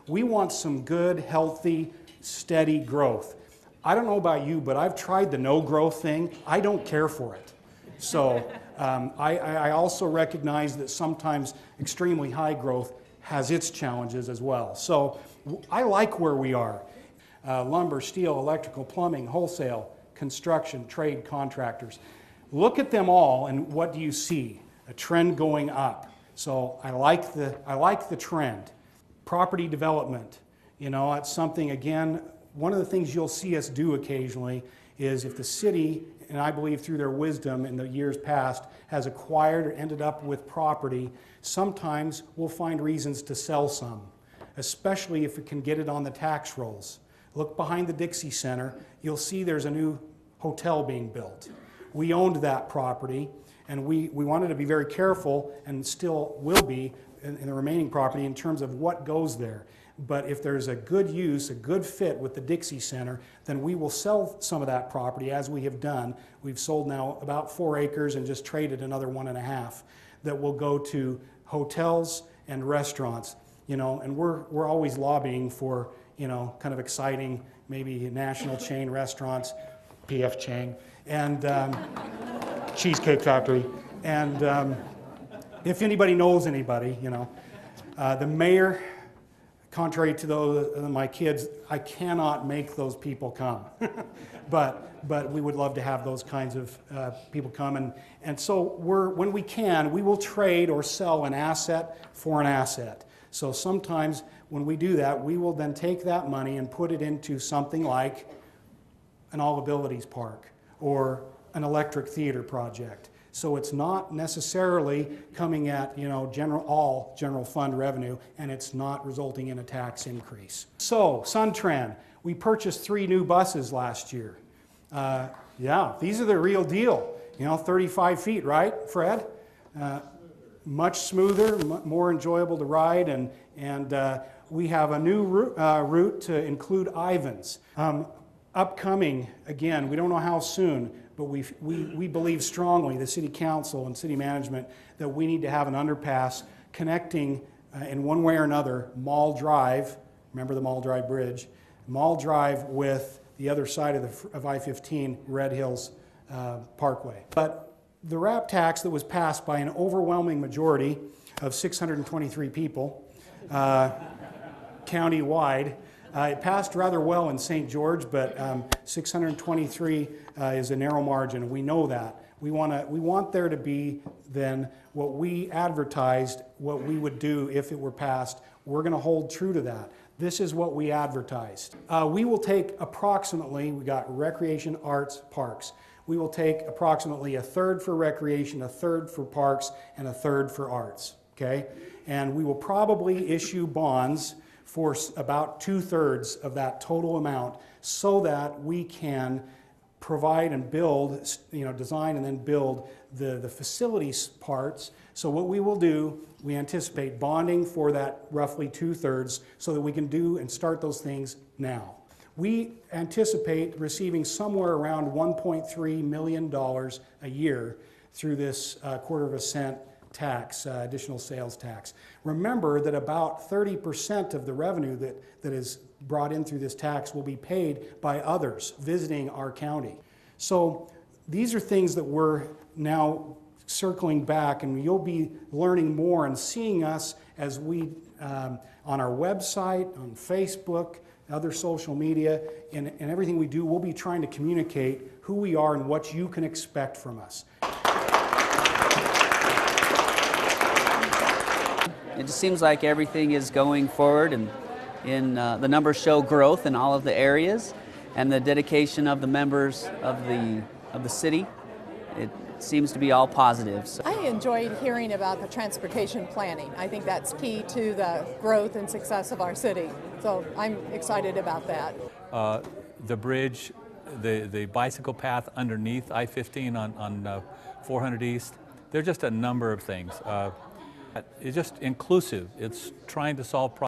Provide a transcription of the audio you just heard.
We want some good, healthy, steady growth. I don't know about you, but I've tried the no growth thing. I don't care for it. So I also recognize that sometimes extremely high growth has its challenges as well. So I like where we are. Lumber, steel, electrical, plumbing, wholesale, construction, trade, contractors. Look at them all, and what do you see? A trend going up. So I like the trend. Property development, you know, it's something, again, one of the things you'll see us do occasionally is if the city, and I believe through their wisdom in the years past, has acquired or ended up with property, sometimes we'll find reasons to sell some, especially if it can get it on the tax rolls. Look behind the Dixie Center, you'll see there's a new hotel being built. We owned that property, and we wanted to be very careful, and still will be in the remaining property in terms of what goes there. But if there's a good use, a good fit with the Dixie Center, then we will sell some of that property, as we have done. We've sold now about 4 acres and just traded another 1.5 that will go to hotels and restaurants. You know, and we're always lobbying for, you know, kind of exciting, maybe national chain restaurants, P.F. Chang, and Cheesecake Factory. And if anybody knows anybody, you know, the mayor, contrary to those my kids, I cannot make those people come. but we would love to have those kinds of people come. And so when we can, we will trade or sell an asset for an asset. So sometimes when we do that, we will then take that money and put it into something like an all abilities park or an electric theater project. So it's not necessarily coming at, you know, all general fund revenue, and it's not resulting in a tax increase. So Suntran, we purchased 3 new buses last year. Yeah, these are the real deal. You know, 35 feet, right, Fred? Much smoother, more enjoyable to ride, and we have a new route to include Ivans. Upcoming, again, we don't know how soon, but we believe strongly, the City Council and City Management, that we need to have an underpass connecting in one way or another Mall Drive, remember the Mall Drive Bridge, Mall Drive with the other side of I-15, Red Hills Parkway. But the RAP tax that was passed by an overwhelming majority of 623 people, county-wide, it passed rather well in St. George, but 623 is a narrow margin. We know that. We want there to be then what we advertised, what we would do if it were passed. We're going to hold true to that. This is what we advertised. We will take approximately, we got recreation, arts, parks. We will take approximately 1/3 for recreation, 1/3 for parks, and 1/3 for arts, okay? And we will probably issue bonds for about 2/3 of that total amount so that we can provide and build, you know, design and then build the facilities parts. So what we will do, we anticipate bonding for that roughly 2/3 so that we can do and start those things now. We anticipate receiving somewhere around $1.3 million a year through this 1/4 cent tax, additional sales tax. Remember that about 30% of the revenue that is brought in through this tax will be paid by others visiting our county. So these are things that we're now circling back, and you'll be learning more and seeing us as we, on our website, on Facebook, other social media, and everything we do, we'll be trying to communicate who we are and what you can expect from us. It just seems like everything is going forward, and the numbers show growth in all of the areas, and the dedication of the members of the city. It seems to be all positive. So. I enjoyed hearing about the transportation planning. I think that's key to the growth and success of our city. So I'm excited about that. The bridge, the bicycle path underneath I-15 on 400 East, there's just a number of things. It's just inclusive. It's trying to solve problems.